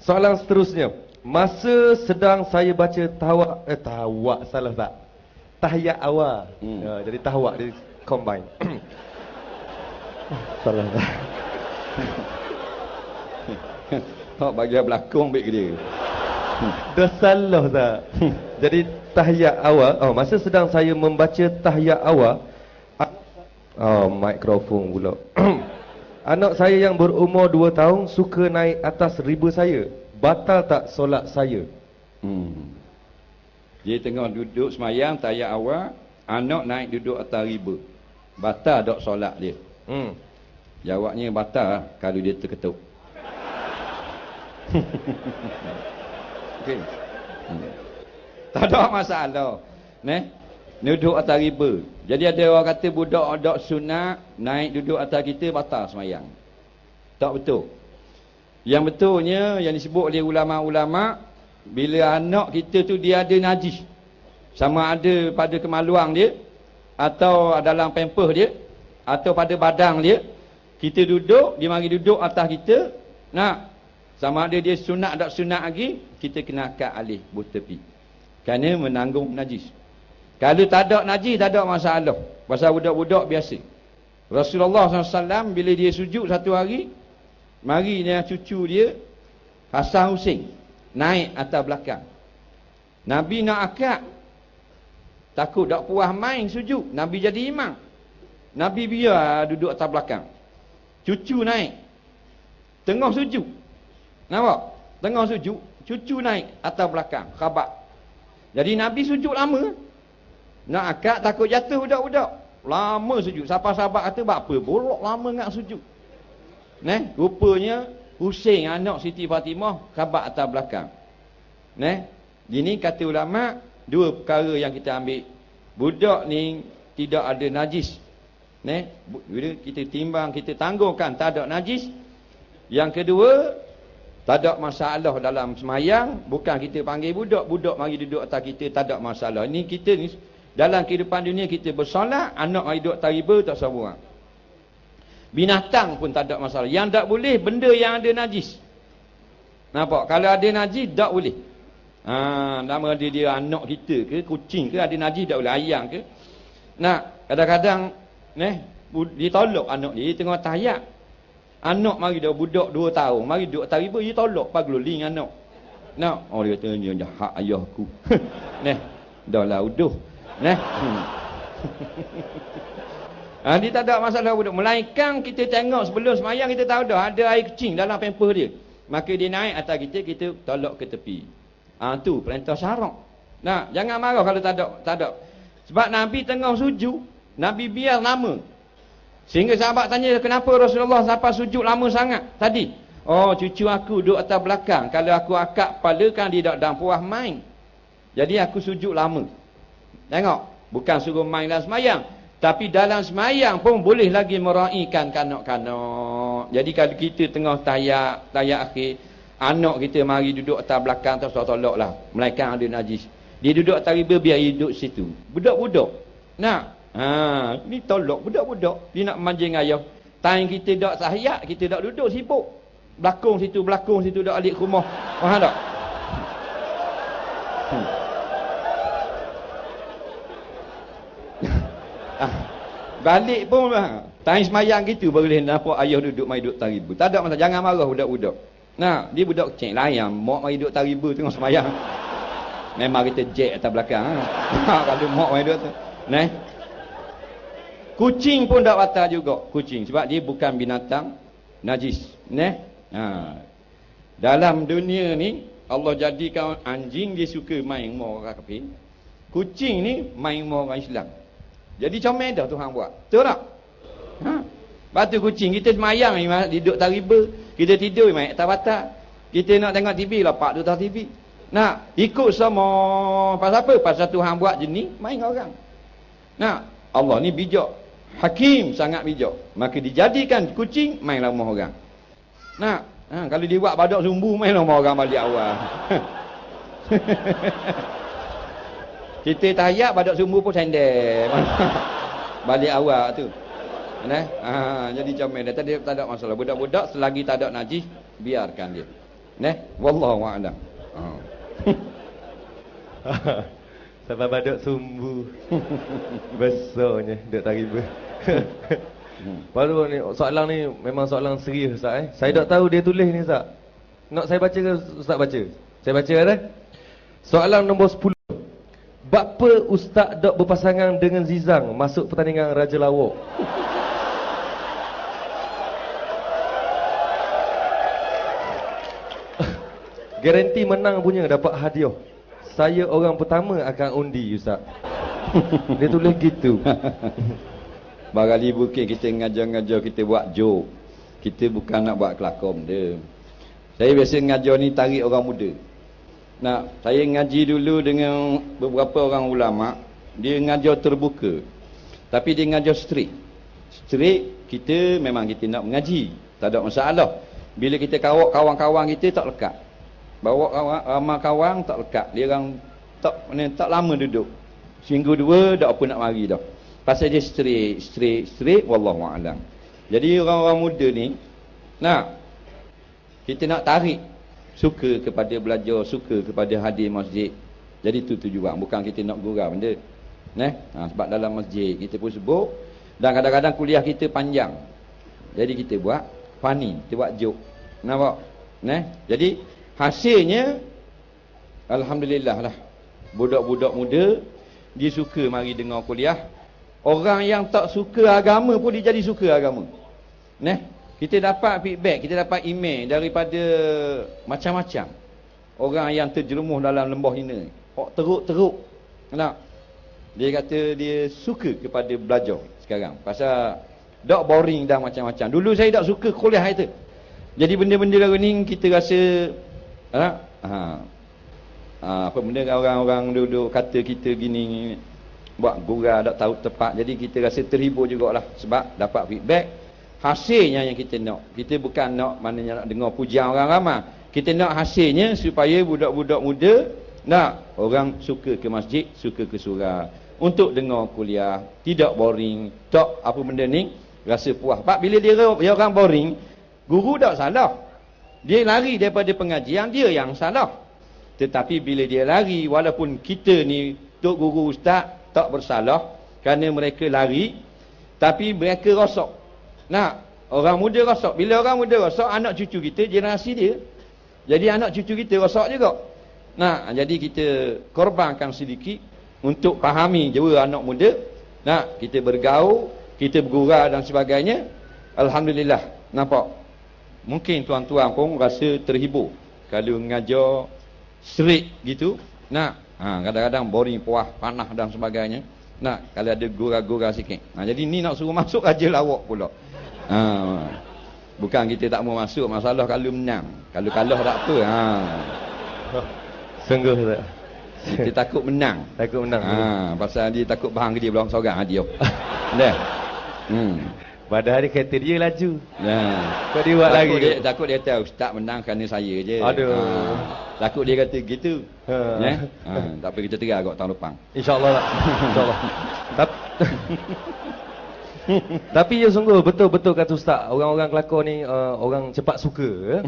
Soalan seterusnya. Masa sedang saya baca tawak salah tak? Tahiyat awal. Jadi tawak dia combine. Salah tak? Hak bagian belakang ambil ke dia. Dah salah tak? Jadi tahiyat awal. Masa sedang saya membaca tahiyat awal. Mikrofon pula. Anak saya yang berumur 2 tahun suka naik atas riba saya. Batal tak solat saya? Dia tengah duduk semayang tahiyat awal, anak naik duduk atas riba. Batal tak solat dia? Jawabnya batal kalau dia terketuk. Okey. Tak ada masalah. Duduk atas riba. Jadi ada orang kata budak sunat naik duduk atas kita batal semayang. Tak betul. Yang betulnya yang disebut oleh ulama-ulama, bila anak kita tu dia ada najis, sama ada pada kemaluan dia, atau dalam pampers dia, atau pada badang dia, kita duduk, dia mari duduk atas kita, sama ada dia sunat tak sunat lagi, kita kena angkat alih tepi. Kerana menanggung najis. Kalau tak ada najis, tak ada masalah. Pasal budak-budak biasa. Rasulullah SAW bila dia sujud satu hari, mari dia cucu dia, Hasan Hussein, naik atas belakang. Nabi nak akad. Takut tak puas main sujud. Nabi jadi imam. Nabi biar duduk atas belakang. Cucu naik. Tengah sujud. Nampak? Tengah sujud, cucu naik atas belakang. Khabar. Jadi Nabi sujud lama. Nak akad takut jatuh budak-budak. Lama sujud. Sahabat-sahabat kata, apa bolok lama nak sujud. Rupanya Husein anak Siti Fatimah khabar atas belakang. Gini kata ulama, dua perkara yang kita ambil. Budak ni tidak ada najis. Bila kita timbang, kita tanggungkan tak ada najis. Yang kedua, tak ada masalah dalam semayang. Bukan kita panggil budak mari duduk atas kita, tak ada masalah. Ini kita ni dalam kehidupan dunia kita bersolat, anak mari duduk atas riba, tak sabar. Binatang pun tak ada masalah. Yang tak boleh benda yang ada najis. Nampak? Kalau ada najis tak boleh. Nama dia anak kita ke, kucing ke, ada najis tak boleh, ayam ke. Kadang-kadang dia tolak anak dia tengah tahiyat. Anak mari dah budak 2 tahun, mari duduk atas riba, dia tolak pageling anak. Dia kata dia jahat ayahku. Dah lah uduh. Dia tak ada masalah budak. Melainkan kita tengok sebelum semayang, kita tahu dah ada air kecing dalam pampers dia. Maka dia naik atas kita tolak ke tepi. Tu perintah syarak. Jangan marah kalau tak ada. Sebab Nabi tengah sujud, Nabi biar lama. Sehingga sahabat tanya, kenapa Rasulullah sampai sujud lama sangat tadi? Cucu aku duduk atas belakang. Kalau aku akak kepala kan dia tak dan puas main. Jadi aku sujud lama. Tengok, bukan suruh main dalam semayang. Tapi dalam semayang pun boleh lagi meraihkan kanak-kanak. Jadi kalau kita tengah tahiyat akhir, anak kita mari duduk atas belakang, tak tolak lah. Melainkan ada najis. Dia duduk atas riba, biar dia duduk situ. Budak-budak. Ni tolak budak-budak. Dia nak manjing ayah. Time kita tak tahiyat, kita tak duduk sibuk. Belakang situ tak alik rumah. Faham tak? Balik pun time semayang gitu boleh nampak ayah duduk mai duduk taribu. Tak ada masalah, jangan marah budak-budak. Dia budak kecil layan, mak mai duduk taribu tengah semayang. Memang kita jack atas belakang. Kalau mak mai duduk tu. Kucing pun tak batal juga. Kucing sebab dia bukan binatang najis. Dalam dunia ni Allah jadikan anjing dia suka main dengan orang kafir. Kucing ni main dengan orang Islam. Jadi comel dah Tuhan buat. Betul tak? Batu kucing kita semayang duduk atas riba, kita tidur main atas batak. Kita nak tengok TV lepak duduk atas TV. Ikut sama pasal apa? Pasal Tuhan buat jenis main orang. Allah ni bijak. Hakim sangat bijak. Maka dijadikan kucing main rumah orang. Kalau dia buat badak sumbu main rumah orang balik awal. Kita tahiyat badak sumbu pun sendel. Balik awal tu. Jadi comel. Tak ada masalah. Budak-budak selagi tak ada najis biarkan dia. Wallahu a'lam. Sampai badut sumbu. Besarnya duk tariba. Baru ni soalan ni memang soalan serius Ustaz Saya tak tahu dia tulis ni Ustaz. Nak saya baca ke Ustaz baca? Saya baca dah. Soalan nombor 10. Bapa Ustaz dok berpasangan dengan Zizang masuk pertandingan Raja Lawak? Garanti menang punya dapat hadiah. Saya orang pertama akan undi Ustaz. Dia tulis gitu. Barangkali bukan kita ngajar-ngajar kita buat joke. Kita bukan nak buat kelakon dia. Saya biasa ngajar ni tarik orang muda. Saya ngaji dulu dengan beberapa orang ulama. Dia ngajar terbuka. Tapi dia ngajar straight. Straight kita memang kita nak mengaji. Tak ada masalah. Bila kita kawak kawan-kawan kita tak lekat. Bawa ramai kawan tak lekat. Dia orang tak lama duduk. Seminggu dua dah apa nak mari dah. Pasal dia straight wallahu a'lam. Jadi orang-orang muda ni kita nak tarik suka kepada belajar, suka kepada hadir masjid. Jadi itu tujuan, bukan kita nak gurau benda. Sebab dalam masjid kita pun sebut dan kadang-kadang kuliah kita panjang. Jadi kita buat funny, kita buat joke. Nampak? Jadi hasilnya alhamdulillah lah. Budak-budak muda dia suka mari dengar kuliah. Orang yang tak suka agama pun dia jadi suka agama. Kita dapat feedback, kita dapat email daripada macam-macam orang yang terjerumus dalam lembah hina. Teruk-teruk. Dia kata dia suka kepada belajar sekarang. Pasal tak boring dah macam-macam. Dulu saya tak suka kuliah itu. Jadi benda-benda lagu ni kita rasa apa benda orang-orang duduk kata kita gini buat gurau tak tahu tepat. Jadi kita rasa terhibur jugalah sebab dapat feedback. Hasilnya yang kita nak. Kita bukan nak maknanya nak dengar pujian orang ramai. Kita nak hasilnya supaya budak-budak muda orang suka ke masjid, suka ke surau untuk dengar kuliah, tidak boring, tak apa benda ni rasa puas. Pak bila dia orang boring, guru tak salah. Dia lari daripada pengajian, dia yang salah. Tetapi bila dia lari, walaupun kita ni tok guru ustaz tak bersalah kerana mereka lari, tapi mereka rosak. Orang muda rosak. Bila orang muda rosak, anak cucu kita generasi dia. Jadi anak cucu kita rosak juga. Jadi kita korbankan sedikit untuk fahami jua anak muda. Kita bergaul, kita bergurau dan sebagainya. Alhamdulillah. Nampak? Mungkin tuan-tuan pun rasa terhibur kalau mengajar straight gitu. Kadang-kadang boring, puas, panah dan sebagainya. Kalau ada gurau-gurau sikit. Jadi ni nak suruh masuk Raja Lawak pula. Bukan kita tak mau masuk, masalah kalau menang. Kalau kalah tak apa. Sungguh tak? Kita takut menang. Takut menang. Pasal dia takut bahang dia belakang seorang dia. Pada hari kereta dia laju. Kau dia buat lagi. Takut dia tahu ustaz menang kerana saya je. Aduh. Takut dia kata gitu. Tak apa kita terang tahun depan. InsyaAllah lah. InsyaAllah. Tapi ya sungguh betul-betul kata ustaz, orang-orang kelakar ni orang cepat suka.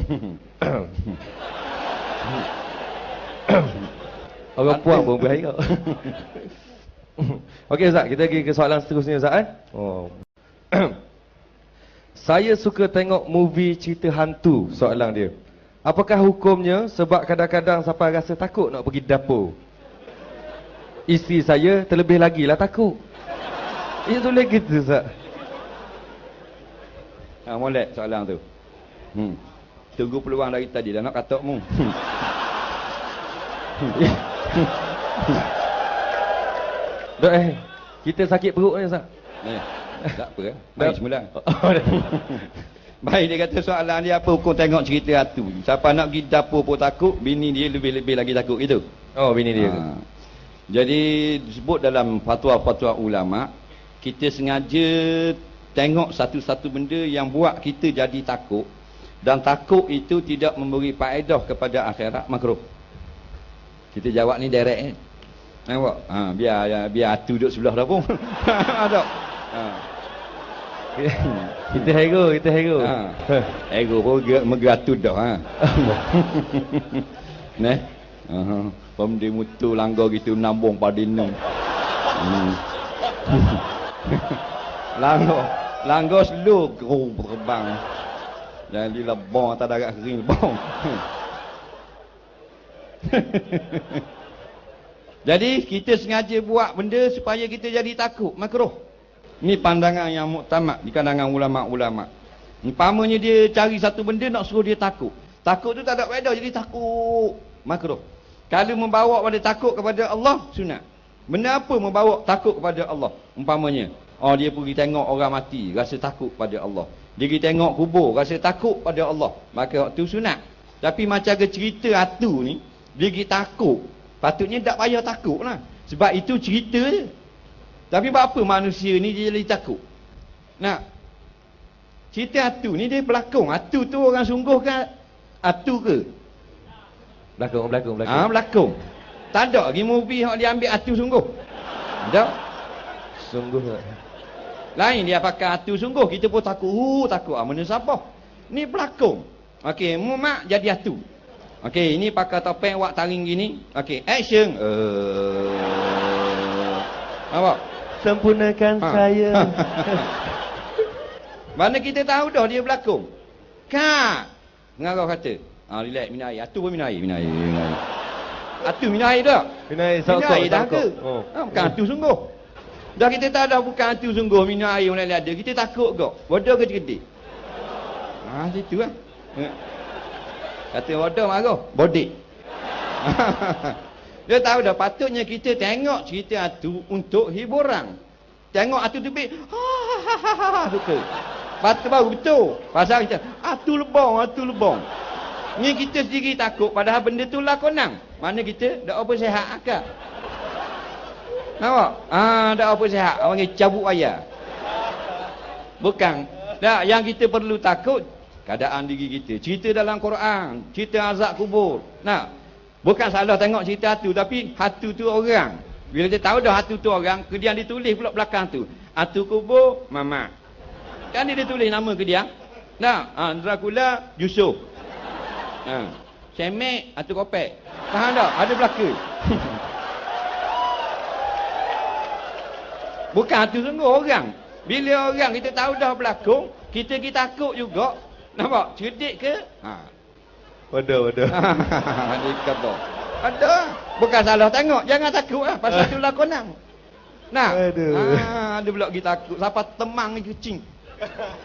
Orang puang pun bahaya. Okey ustaz, kita pergi ke soalan seterusnya ustaz Saya suka tengok movie cerita hantu, soalan dia. Apakah hukumnya sebab kadang-kadang sampai rasa takut nak pergi dapur. Isteri saya terlebih lagi lah takut. Ia tulis gitu Ustaz. Molek soalan tu. Tunggu peluang dari tadi dah nak katok mu. Dok kita sakit perut ni Ustaz. Tak apa baik semula. Baik dia kata soalan dia apa hukum tengok cerita hantu. Siapa nak pergi dapur pun takut, bini dia lebih-lebih lagi takut gitu. Oh bini dia. Jadi disebut dalam fatwa-fatwa ulama, kita sengaja tengok satu-satu benda yang buat kita jadi takut, dan takut itu tidak memberi faedah kepada akhirat, makruh. Kita jawab ni direct Nampak? Biar hantu duduk sebelah dah pun. Ada. Kita hero, kita hero. Ego pun megatu dah ha. Neh. Pemdi mutu langgar gitu nambung padinung. Langgar slow terbang. Jadi lebong tak ada kering lebong. Jadi kita sengaja buat benda supaya kita jadi takut, makruh. Ni pandangan yang muktamad di kalangan ulama-ulama. Umpamanya dia cari satu benda nak suruh dia takut. Takut tu tak ada faedah, jadi takut, makruh. Kalau membawa pada takut kepada Allah, sunat. Benda apa membawa takut kepada Allah? Umpamanya, dia pergi tengok orang mati, rasa takut pada Allah. Dia pergi tengok kubur, rasa takut pada Allah. Maka waktu sunat. Tapi macam ke cerita hatu ni, dia pergi takut. Patutnya tak payah takut lah. Sebab itu cerita je. Tapi apa manusia ni dia jadi takut? Nah, cerita hatu ni dia berlakon. Hatu tu orang sungguh ke? Hatu ke? Berlakon. Berlakon. Tak ada lagi movie yang dia ambil hatu sungguh. Tak? Sungguh tak? Lain dia pakai hatu sungguh. Kita pun takut. Takut. Mana siapa? Ni berlakon. Okey, mak jadi hatu. Okey, ini pakai topeng wak taring gini. Okey, action. Apa? Sempurnakan saya. Mana kita tahu dah dia berlakon. Kak. Mengarah kata. Relax, minum air. Atu pun minum air. Atu minum air tak? Minum air, minum air dah ke? Bukan atu sungguh. Dah kita tahu dah bukan atu sungguh. Minum air mulai ada. Kita takut kok. Bodoh ke cerdik? Situ lah. Kata bodoh marah. Bodik. Dia tahu dah patutnya kita tengok cerita hatu untuk hiburan. Tengok hatu tu suka. Patut baru betul. Pasal kita hatu lebong. Ni kita sendiri takut padahal benda tu lakonan. Mana kita dak apa sihat akak. Nampak? Dak apa sihat. Orang cabut ayah. Bukan. Dak yang kita perlu takut keadaan diri kita. Cerita dalam Quran, cerita azab kubur. Nah, bukan salah tengok cerita hatu, tapi hatu tu orang. Bila dia tahu dah hatu tu orang, kemudian ditulis pula belakang tu. Hatu kubur, Mamat. Kan dia tulis nama ke dia? Nah, Dracula, Yusuf. Cemek, hatu kopek. Faham tak? Ada belakang. Bukan hatu sungguh orang. Bila orang kita tahu dah berlakon, kita takut juga. Nampak? Cerdik ke? Waduh. Dia kata. Ada. Bukan salah tengok. Jangan takut lah. Pasal tu lakonan. Nah. Ada pula kita takut. Siapa temang ni kucing.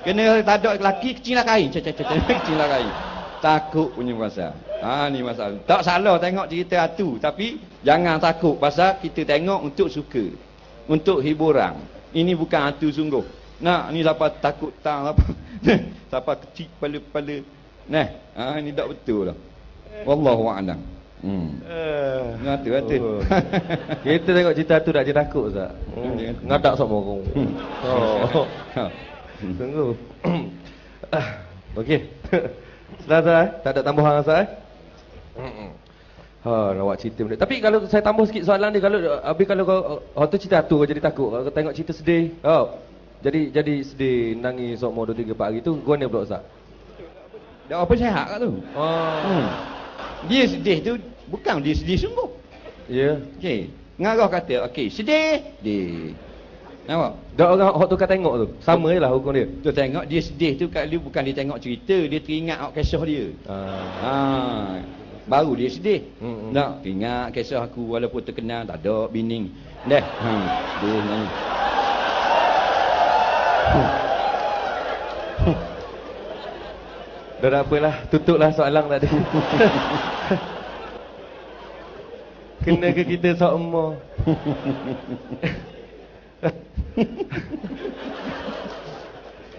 Kena tak ada lelaki, kecil lah kain. Kecil lah kain. Takut punya pasal. Ni masalah. Tak salah tengok cerita hatu. Tapi jangan takut. Pasal kita tengok untuk suka. Untuk hiburan. Ini bukan hatu sungguh. Nah, ni siapa takut tak apa. Siapa kecil kepala-kepala. Nah, ini tak betul lah. Wallahu a'lam. Hatu. Kita tengok cerita tu tak je takut Ustaz. Ngadak sama orang. Tunggu. Okey. Selesai. Tak ada tambahan Ustaz. Nak buat cerita benda. Tapi kalau saya tambah sikit soalan dia, kalau kau tu cerita tu kau jadi takut. Kalau kau tengok cerita sedih, jadi sedih, nangis sok 2 3 4 hari tu, gua ni pula Ustaz. Dah apa sihat kat tu? Dia sedih tu bukan dia sedih sungguh. Ya. Okey. Ngarah kata, okey, sedih. Nampak? Dah orang hok tu kau tengok tu. Sama jelah hukum dia. Tu tengok dia sedih tu kat dia bukan dia tengok cerita, dia teringat kisah dia. Baru dia sedih. Nak ingat kisah aku walaupun terkenal tak ada bini. Dah. Dia nyanyi. Dah tak apalah, tutuplah soalan tadi. Kena ke kita sok emak?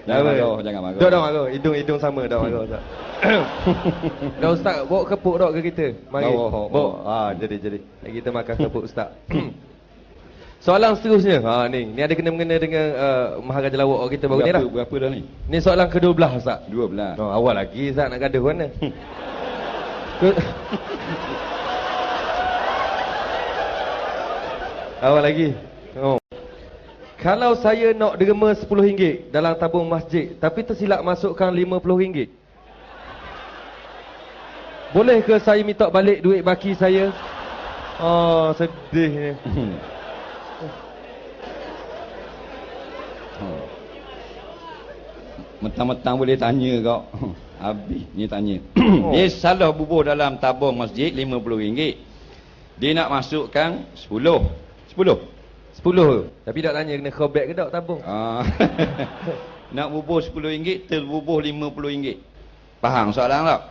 Jangan marah. Dah marah. Hidung sama dah marah Ustaz. Dah Ustaz bawa kepuk dak ke kita? Mari. Bawa. Jadi. Kita makan kepuk Ustaz. Soalan seterusnya. Ni ada kena-mengena dengan Maharaja Lawak kita baru ni dah. Berapa dah ni? Ni soalan ke-12 Ustaz. 12. Awal lagi Ustaz nak gaduh mana? Awal lagi. Kalau saya nak derma RM10 dalam tabung masjid, tapi tersilap masukkan RM50, boleh ke saya minta balik duit baki saya? Oh, sedih ni. Mentang-mentang boleh tanya kau. Habis ni tanya. Dia salah bubuh dalam tabung masjid RM50. Dia nak masukkan 10. 10. Tapi tak tanya kena callback ke tak tabung? Nak bubuh RM10, terbubuh RM50. Faham soalan tak?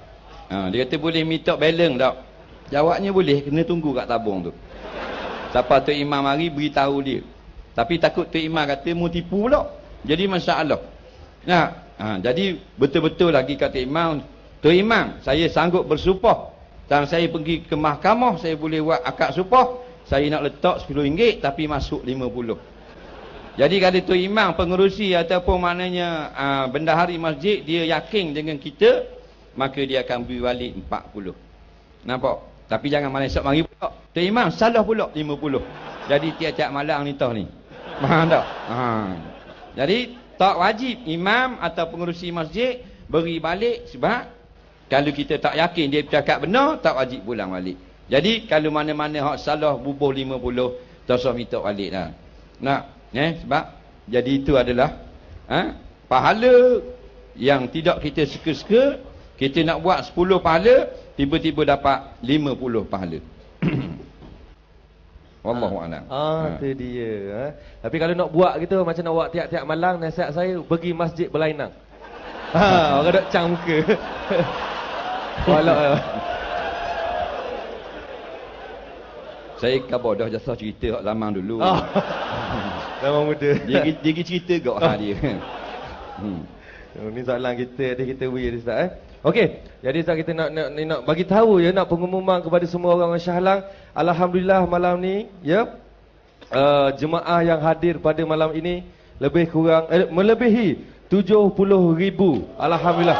Dia kata boleh minta balance tak? Jawabnya boleh, kena tunggu kat tabung tu. Siapa Tok Imam mari beritahu dia. Tapi takut Tok Imam kata mu tipu pula. Jadi masalah. Jadi betul-betul lagi kata Imam, Tok Imam, saya sanggup bersumpah dan saya pergi ke mahkamah, saya boleh buat akad sumpah, saya nak letak RM10 tapi masuk 50. Jadi kalau Tok Imam pengerusi ataupun maknanya bendahari masjid dia yakin dengan kita, maka dia akan beri balik 40. Nampak? Tapi jangan malam esok mari pula Tok Imam salah pula 50. Jadi tiap-tiap malam ni tahu ni. Faham tak? Jadi tak wajib imam atau pengerusi masjid beri balik, sebab kalau kita tak yakin dia bercakap benar, tak wajib pulang balik. Jadi kalau mana-mana hak salah bubuh 50, tak usah minta balik dah. Sebab jadi itu adalah pahala yang tidak kita suka-suka. Kita nak buat 10 pahala, tiba-tiba dapat 50 pahala. Wallahu a'lam. Itu dia. Tapi kalau nak buat gitu, macam nak buat tiap-tiap malam, nasihat saya pergi masjid berlainang. Orang dok cang muka. Walau saya khabar dah jasa cerita hak zaman dulu. Zaman muda. Dia cerita gak dia. Ni soalan kita, kita wei Ustaz. Okey, jadi Ustaz kita nak bagi tahu nak pengumuman kepada semua orang Shah Alang. Alhamdulillah malam ni jemaah yang hadir pada malam ini lebih kurang melebihi 70,000. Alhamdulillah.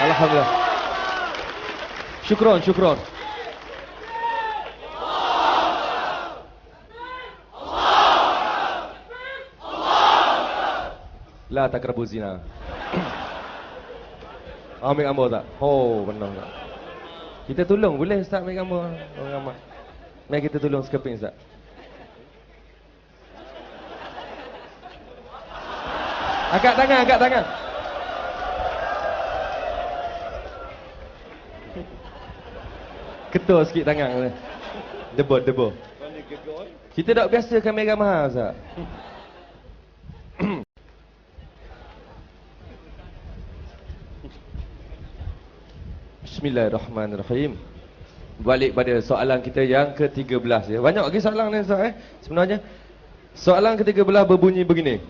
Alhamdulillah. Syukron. La takrabu zina. Ambil gambar tak? Oh, benar tak? Kita tolong boleh Ustaz ambil gambar orang ramai. Mari kita tolong skeping Ustaz. Angkat tangan. Ketul sikit tangan. Debur. Kita tak biasa kamera mahal Ustaz. Bismillahirrahmanirrahim. Balik pada soalan kita yang ke-13 ya. Banyak lagi soalan ni Ustaz sebenarnya. Soalan ke-13 berbunyi begini.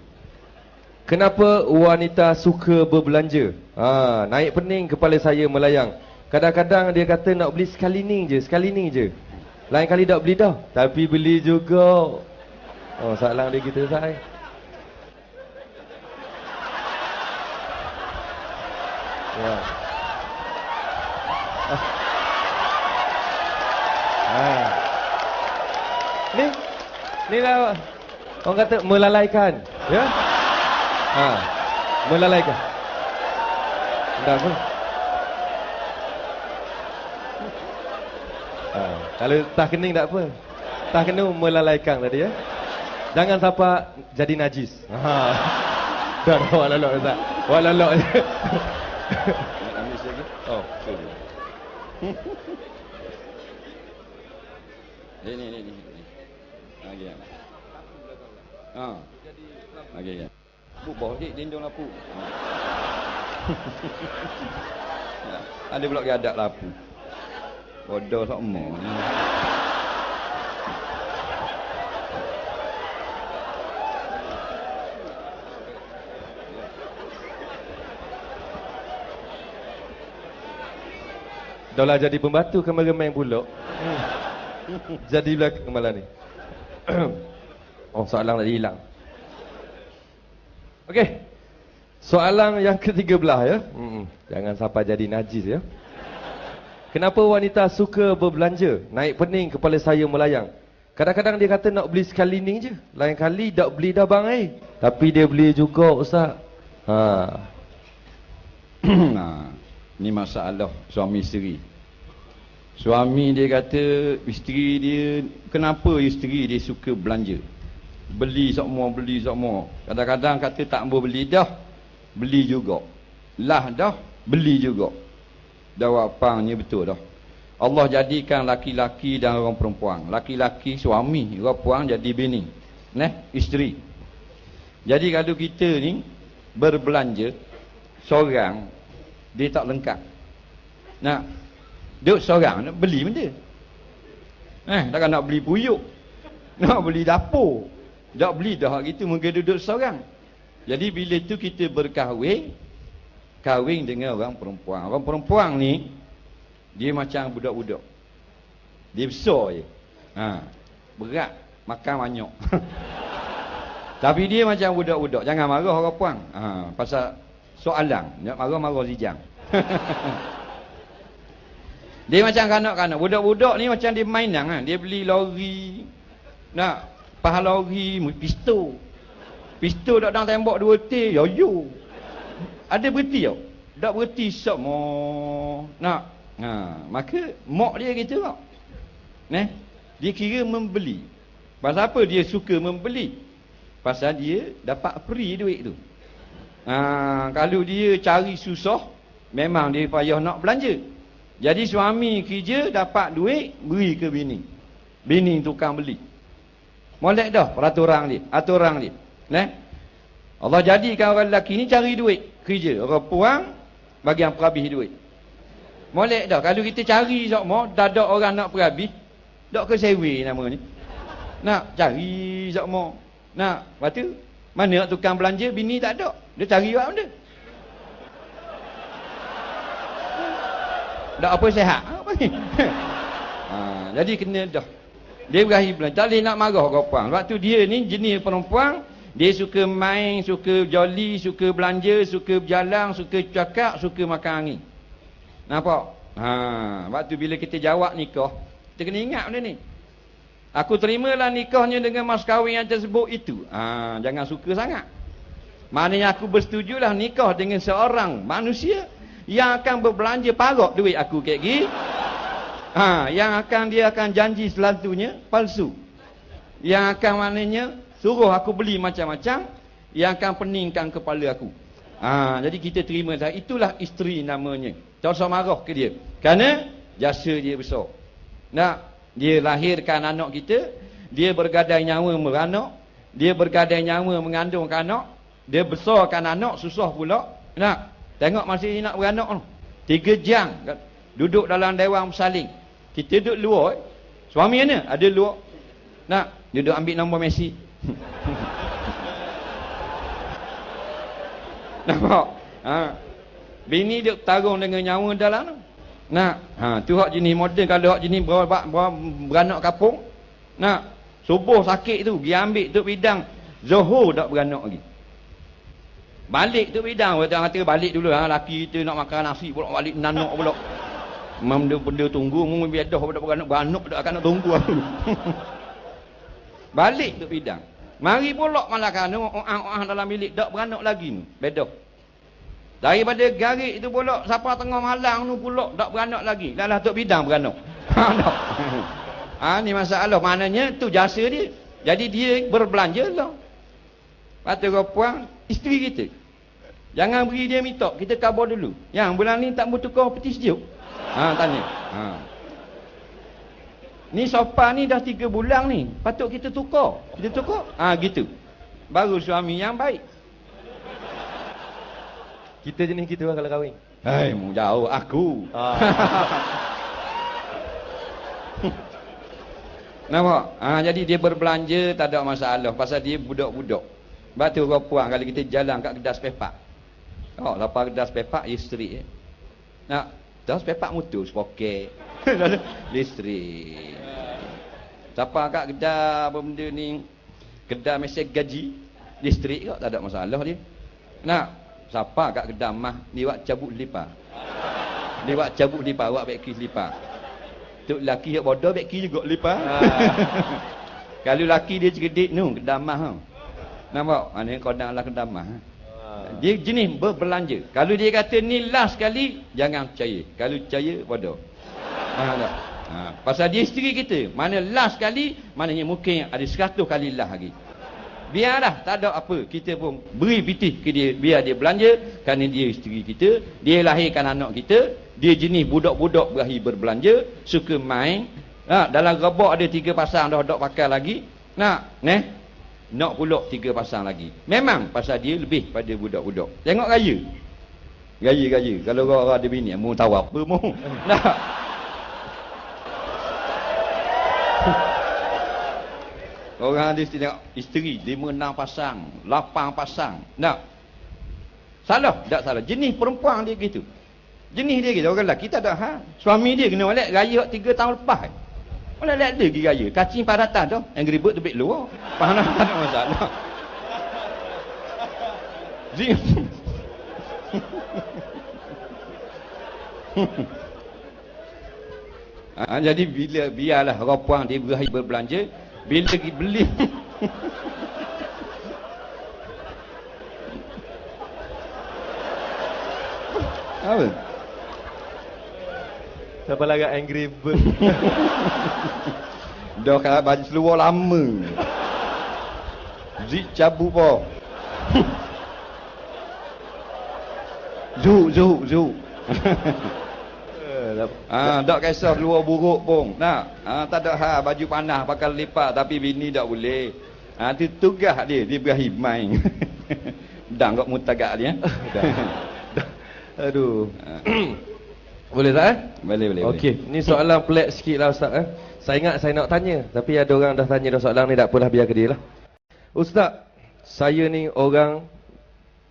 Kenapa wanita suka berbelanja? Naik pening kepala saya melayang. Kadang-kadang dia kata nak beli sekali ni je. Lain kali tak beli dah, tapi beli juga. Soalan dia gitu Ustaz. Ya. Ni lah orang kata melalaikan, ya? Melalaikan. Tak apa. Kalau tak kening tak apa. Tak kena melalaikan tadi ya. Jangan sampai jadi najis. Dah walalok Ustaz. Walalok. Ambil lagi. Sorry. Ni. Lagi ya. Lagi ya. Bawah dik dinding lampu. Ada pula gadak lampu. Bodoh sama. Dah lah jadi pembatu kemar-kemar pula. Jadilah kemalan ni. Soalan tadi hilang. Okey. Soalan yang ke-13 ya. Jangan sampai jadi najis ya. Kenapa wanita suka berbelanja? Naik pening kepala saya melayang. Kadang-kadang dia kata nak beli sekali ni je. Lain kali tak beli dah bang Tapi dia beli juga Ustaz. Ni masalah suami isteri. Suami dia kata isteri dia, kenapa isteri dia suka belanja? Beli semua. Kadang-kadang kata tak mau beli dah, beli juga. Lah dah, beli juga. Jawapannya betul dah. Allah jadikan laki-laki dan orang perempuan. Laki-laki suami, orang perempuan jadi bini. Isteri. Jadi kalau kita ni berbelanja seorang, dia tak lengkap. Duduk seorang nak beli benda. Takkan nak beli puyuk, nak beli dapur. Tak beli dah gitu, mungkin duduk seorang. Jadi bila tu kita berkahwin, kahwin dengan orang perempuan. Orang perempuan ni dia macam budak-budak. Dia besar je. Berat, makan banyak. Tapi dia macam budak-budak. Jangan marah orang perempuan. Pasal soalan, nak marah-marah zijang. Dia macam kanak-kanak. Budak-budak ni macam dia mainan. Dia beli lori. Pahal lori, pistol. Pistol tak dalam tembok 2 T, yo. Ada berhenti tak? Tak berhenti semua. Maka mak dia gitu tak? Dia kira membeli. Pasal apa dia suka membeli? Pasal dia dapat free duit tu. Kalau dia cari susah, memang dia payah nak belanja. Jadi suami kerja dapat duit, beri ke bini. Bini tukang beli. Molek dah peraturan dia, aturan dia. Allah jadikan orang lelaki ni cari duit, kerja. Orang perempuan bagian perhabis duit. Molek dah. Kalau kita cari sokmo, dah ada orang nak perhabis, dak ke sewe nama ni. Nak cari sokmo. Lepas tu mana nak tukang belanja, bini tak ada. Dia cari buat benda. Tak apa sihat. Jadi kena dah. Dia berakhir belanja. Tak boleh nak marah orang perempuan. Waktu dia ni jenis perempuan, dia suka main, suka joli, suka belanja, suka berjalan, suka cakap, suka makan angin. Nampak? Waktu bila kita jawab nikah, kita kena ingat benda ni. Aku terimalah nikahnya dengan mas kahwin yang tersebut itu. Jangan suka sangat. Maknanya aku bersetujulah nikah dengan seorang manusia yang akan berbelanja parok duit aku kayak gini. Yang dia akan janji selalunya palsu. Yang akan maknanya suruh aku beli macam-macam, yang akan peningkan kepala aku. Jadi kita terima dah. Itulah isteri namanya. Tak usah marah ke dia. Kerana jasa dia besar. Dia lahirkan anak kita, dia bergadai nyawa beranak, dia bergadai nyawa mengandungkan anak, dia besarkan anak, susah pula. Tengok masih nak beranak tu. 3 jam duduk dalam dewan bersaling. Kita duduk luar. Suami mana? Ada luar. Duduk ambil nombor Messi. Nampak? Bini dia tarung dengan nyawa dalam tu. Tu hak jenis moden. Kalau hak jenis beranak kapung, subuh sakit tu, pergi ambil tu bidang, Zohor tak beranak lagi. Balik tu bidang, kata balik dulu laki kita nak makan nasi pula, balik nanak pula. Benda tunggu, biar dah beranak dah akan nak tunggu aku. Balik tu bidang. Mari pula malah kan dalam bilik tak beranak lagi ni. Beda. Daripada garik tu pula siapa tengah malang tu pula tak beranak lagi. Dah tok bidang beranak. Ni masalah. Maknanya tu jasa dia. Jadi dia berbelanja lah. Patut kau puang isteri kita. Jangan beri dia minta, kita khabar dulu. Yang bulan ni tak mau tukar peti sejuk. Tanya. Ni sofa ni dah 3 bulan ni. Patut kita tukar. Kita tukar? Gitu. Baru suami yang baik. Kita jenis gitu kalau kahwin. Mu jauh aku. Nampak? Jadi dia berbelanja tak ada masalah. Pasal dia budak-budak. Sebab tu orang puang kalau kita jalan kat kedai spare part. Lepas kedai spare part, isteri. Dah spare part motor, spoket. Listrik. Siapa kat kedai apa benda ni, kedai mesej gaji, listrik kok tak ada masalah dia. Siapa kat kedai mah, dia buat cabut lipa. Dia buat cabut lipa, buat beki lipa. Tu lelaki yang bodoh beki juga lipa. Kalau laki dia cerdik nu kedamah ha. Nampak? Mana kau naklah kedamah. Dia jenis berbelanja. Kalau dia kata ni last sekali, jangan percaya. Kalau percaya, bodoh. Tak? Pasal dia isteri kita. Mana last sekali, maknanya mungkin ada 100 kali last lagi. Biarlah, tak ada apa. Kita pun beri pitih ke dia. Biar dia belanja. Kerana dia isteri kita. Dia lahirkan anak kita. Dia jenis budak-budak berakhir berbelanja. Suka main. Dalam gerabak ada 3 pasang dah pakai lagi. Nak pulak 3 pasang lagi. Memang pasal dia lebih pada budak-budak. Tengok gaya. Gaya. Kalau orang ada bini, mu tahu apa mu. Nah. Orang ada tengok isteri 5-6 pasang, 8 pasang. Nah. Salah, tak salah. Jenis perempuan dia gitu. Jenis dia gitu. Orang lelaki tak ada hal. Suami dia kena balik raya 3 tahun lepas. Mana lihat dia pergi raya. Kacing padatan tu. Yang geribut tu bit luar. Panas tak ada masalah. Jadi biarlah orang puang dia berakhir berbelanja. Bila pergi beli. Apa? Siapa lagi Angry Bird? Dah kalau baju seluar lama. Zik cabu po. Zuk. Tak kisah keluar buruk pun. Tak ada hal baju panas pakai lipat tapi bini tak boleh. Itu tugas dia berakhir main. Dang kok mutagak dia. Aduh. Boleh tak Boleh. Okey, ni soalan pelik sikit lah Ustaz Saya ingat saya nak tanya, tapi ada orang dah tanya dah soalan ni, tak apalah, biar ke dia lah. Ustaz, saya ni orang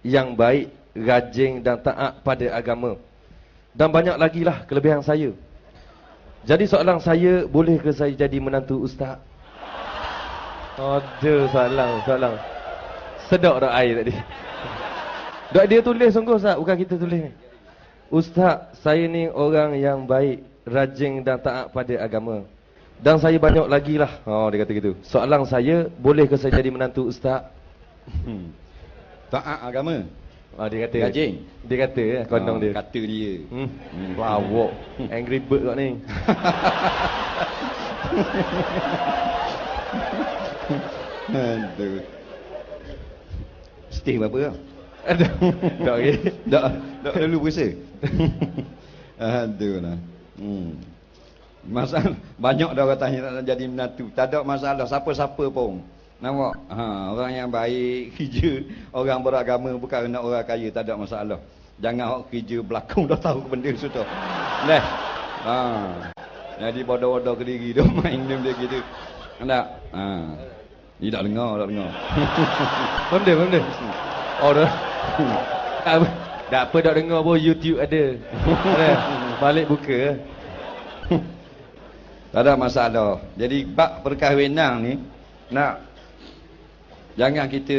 yang baik, rajin dan taat pada agama. Dan banyak lagi lah kelebihan saya. Jadi soalan saya, boleh ke saya jadi menantu Ustaz? Ada soalan. Sedap dah air tadi. Dak dia tulis sungguh Ustaz, bukan kita tulis ni. Ustaz, saya ni orang yang baik, rajin dan taat pada agama. Dan saya banyak lagi lah. Dia kata gitu. Soalan saya, boleh ke saya jadi menantu Ustaz? Taat agama. Dia kata. Rajin. Dia kata kondong dia. Kata dia. Lawak. Angry Bird kat ni. Aduh. Stay berapa kau? Tak okey. Tak dulu puasa. Aduh lah. Masalah banyak dah orang tanya nak jadi menantu. Tak ada masalah siapa-siapa pun. Nampak? Orang yang baik, kerja, orang beragama, bukan nak orang kaya, tak ada masalah. Jangan orang kerja belakang dah tahu benda sudah. Leh. Jadi bodoh-bodoh ke diri dah main dia gitu. Tak? Ni tak dengar. Benda. Dah. Tak apa dah dengar pun YouTube ada. Balik buka. Tak ada masalah. Jadi bab perkahwinan ni jangan kita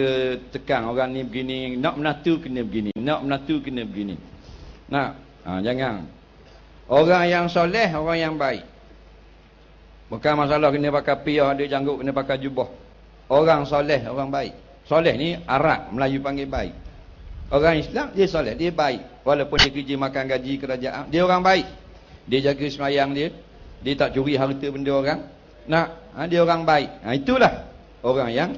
tekan orang ni begini, nak menantu kena begini, nak menantu kena begini. Jangan. Orang yang soleh, orang yang baik. Bukan masalah kena pakai piyah, ada janggut kena pakai jubah. Orang soleh, orang baik. Soleh ni Arab, Melayu panggil baik. Orang Islam dia soleh, dia baik. Walaupun dia kerja makan gaji kerajaan, dia orang baik. Dia jaga sembahyang dia, dia tak curi harta benda orang. Dia orang baik. Itulah orang yang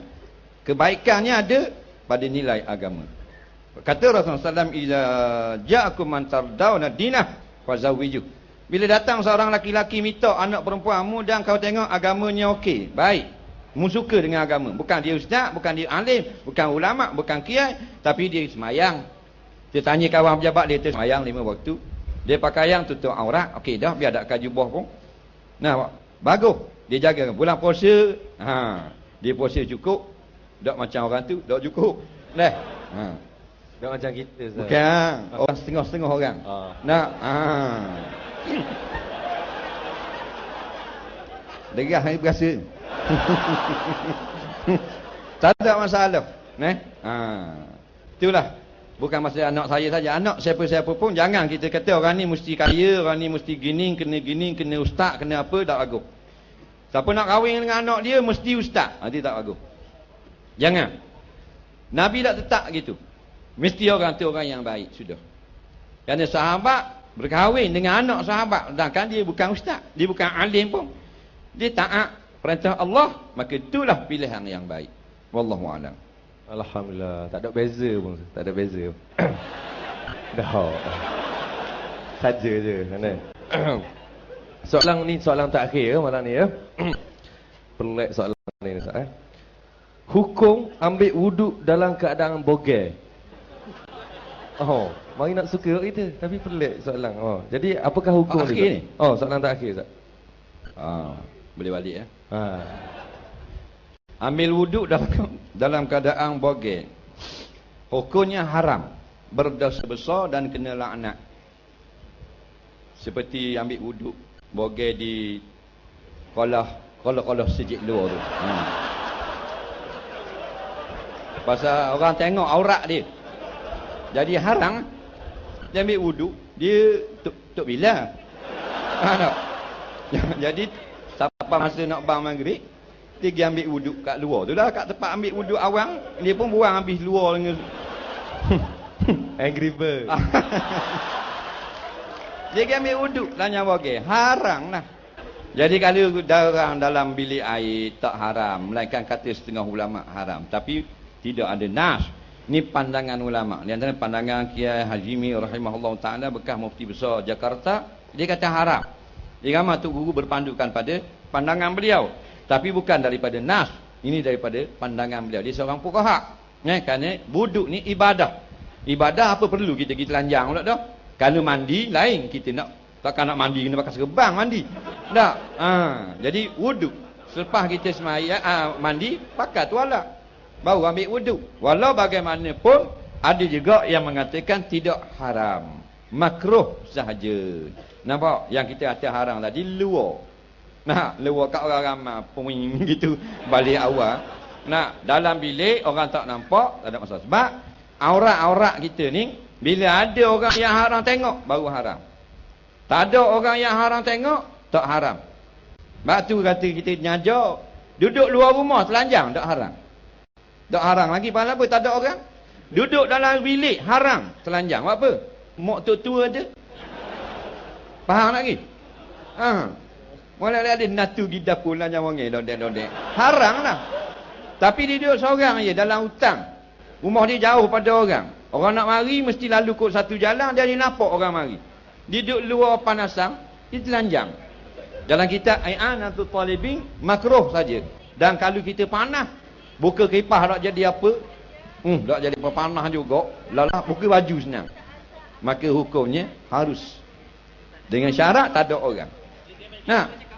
kebaikannya ada pada nilai agama. Kata Rasulullah SAW, "Iza ja'akum man tardawna dinah fazawwiju." Bila datang seorang laki-laki minta anak perempuanmu dan kau tengok agamanya okey, baik, mu suka dengan agama, bukan dia ustaz, bukan dia alim, bukan ulama, bukan kiai, tapi dia semayang. Dia tanya kawan pejabat dia, semayang 5 waktu. Dia pakaian tutup aurat, okey dah, biar tak kajubah pun. Bagus. Dia jaga bulan puasa, dia puasa cukup. Tak macam orang tu, tak cukup. Tak macam kita Ustaz. Bukan, orang setengah-setengah orang. Derah ni berasa. Tak ada masalah. Itulah. Bukan masalah anak saya saja. Anak siapa-siapa pun jangan kita kata orang ni mesti kaya, orang ni mesti gini, kena ustaz, kena apa, tak bagus. Siapa nak kahwin dengan anak dia mesti ustaz. Dia tak bagus. Jangan. Nabi tak tetap gitu. Mesti orang tu orang yang baik sudah. Kerana sahabat berkahwin dengan anak sahabat, sedangkan dia bukan ustaz, dia bukan alim pun. Dia taat perintah Allah, maka itulah pilihan yang baik. Wallahu a'lam. Alhamdulillah, tak ada beza pun, tak ada beza. Dah. Saja je kan. Soalan ni soalan terakhir malam ni ya. Pelik soalan ni Ustaz. Hukum ambil wuduk dalam keadaan bogel. Oh, mari nak suka kita tapi pelik soalan. Oh, jadi apakah hukum ni? Oh, soalan terakhir Ustaz. Boleh balik ya. Ambil wuduk dalam keadaan bogel. Hukumnya haram, berdosa besar dan kena laknat. Seperti ambil wuduk bogel di kolah sejik luar tu. Pasal orang tengok aurat dia. Jadi haram. Dia ambil wuduk, dia tuk bila. Jadi sampai masa nak bang maghrib, dia pergi ambil wuduk kat luar tu lah, kat tempat ambil wuduk awang, dia pun buang habis luar dengan Angry Bird. Dia pergi ambil wuduk tanya bogel. Haram lah. Jadi kalau darah dalam bilik air tak haram, melainkan kata setengah ulama haram. Tapi tidak ada nas. Ni pandangan ulama. Di antara pandangan Kiai Hajimi rahimahullah taala bekas mufti besar Jakarta, dia kata haram. Dia ramai tu guru berpandukan pada pandangan beliau. Tapi bukan daripada nas. Ini daripada pandangan beliau. Dia seorang fuqaha. Kerana wuduk ni ibadah. Ibadah apa perlu kita telanjang pula dah. Kalau mandi lain, kita nak takkan nak mandi kena pakai serban mandi. Tak. Jadi wuduk selepas kita sembahyang mandi pakai tuala baru ambil wuduk. Walau bagaimanapun ada juga yang mengatakan tidak haram, makruh sahaja. Nampak yang kita kata haram tadi luar. Luar kat orang ramai peming gitu balik awal. Dalam bilik orang tak nampak, tak ada masalah. Sebab aurat-aurat kita ni bila ada orang yang haram tengok, baru haram. Tak ada orang yang haram tengok, tak haram. Sebab tu kata kita nyajar, duduk luar rumah telanjang, tak haram. Tak haram lagi, pasal apa? Tak ada orang. Duduk dalam bilik, haram telanjang. Buat apa? Mak tua ada. Faham lagi? Mulai ada natu di dapur telanjang wangi, dodek-dodek. Haram lah. Tapi dia duduk seorang je dalam hutang. Rumah dia jauh pada orang. Orang nak mari mesti lalu kot satu jalan, dia nampak orang mari. Dia duduk luar panasan, dia telanjang. Dalam kitab I'anatul Talibin makruh saja. Dan kalau kita panas, buka kipas tak jadi apa? Tak jadi panas juga. Lalah buka baju senang. Maka hukumnya harus. Dengan syarat tak ada orang.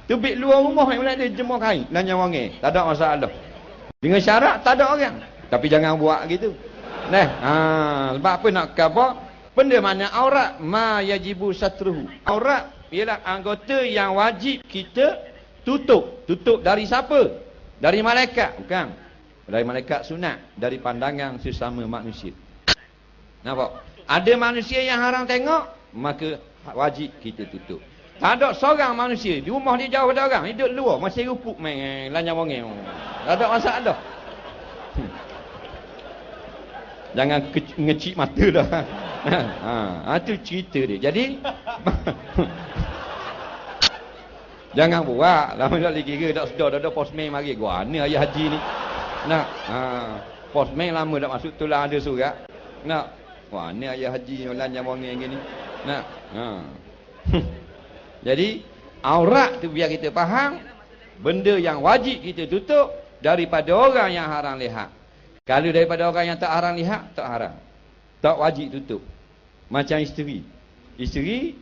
Tubik luar rumah yang mulai dia jemur kain, telanjang wangi, tak ada masalah. Dengan syarat tak ada orang. Tapi jangan buat gitu. Sebab apa nak khabar? Benda mana aurat ma yajibu satruhu. Aurat ialah anggota yang wajib kita tutup. Tutup dari siapa? Dari malaikat, bukan. Dari malaikat sunat, dari pandangan sesama manusia. Nampak? Ada manusia yang haram tengok, maka wajib kita tutup. Tak ada seorang manusia di rumah dia jauh pada orang, hidup luar masih rupuk main lanyang wangi. Tak ada masalah. Jangan ngecik mata dah. Itu cerita dia. Jadi jangan buat. Lama lagi kira tak sedar dah postman mari. Gua ni ayah haji ni. Postman lama dah masuk tulang ada surat. Wah ni ayah haji lanyang wangi gini. Jadi aurat tu biar kita faham, benda yang wajib kita tutup daripada orang yang haram lihat. Kalau daripada orang yang tak haram lihat, tak haram. Tak wajib tutup. Macam isteri. Isteri,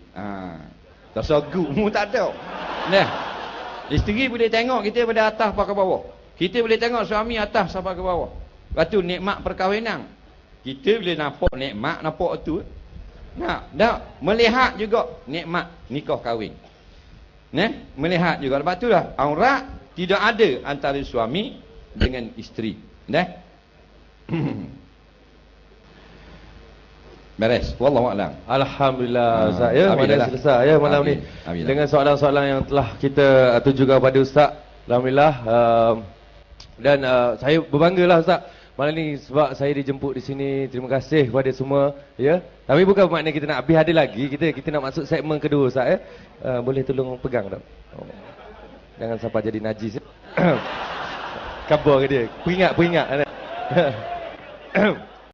tak sogut mu tak ada. Isteri boleh tengok kita pada atas sampai ke bawah. Kita boleh tengok suami atas sampai ke bawah. Lepas tu nikmat perkahwinan. Kita boleh nampak nikmat, nampak tu. Melihat juga nikmat nikah kahwin. Melihat juga. Lepas tu lah, aurat tidak ada antara suami dengan isteri. Beres. Wallahu a'lam. Alhamdulillah Ustaz ya, mana selesai ya malam ni. Dengan soalan-soalan yang telah kita tujukan pada Ustaz. Alhamdulillah. Dan saya berbanggalah Ustaz malam ni sebab saya dijemput di sini. Terima kasih kepada semua, ya. Tapi bukan maknanya kita nak habis, ada lagi. Kita nak masuk segmen kedua Ustaz, ya. Boleh tolong pegang tak? Oh. Jangan sampai jadi najis. Kabur ke dia. Peringat.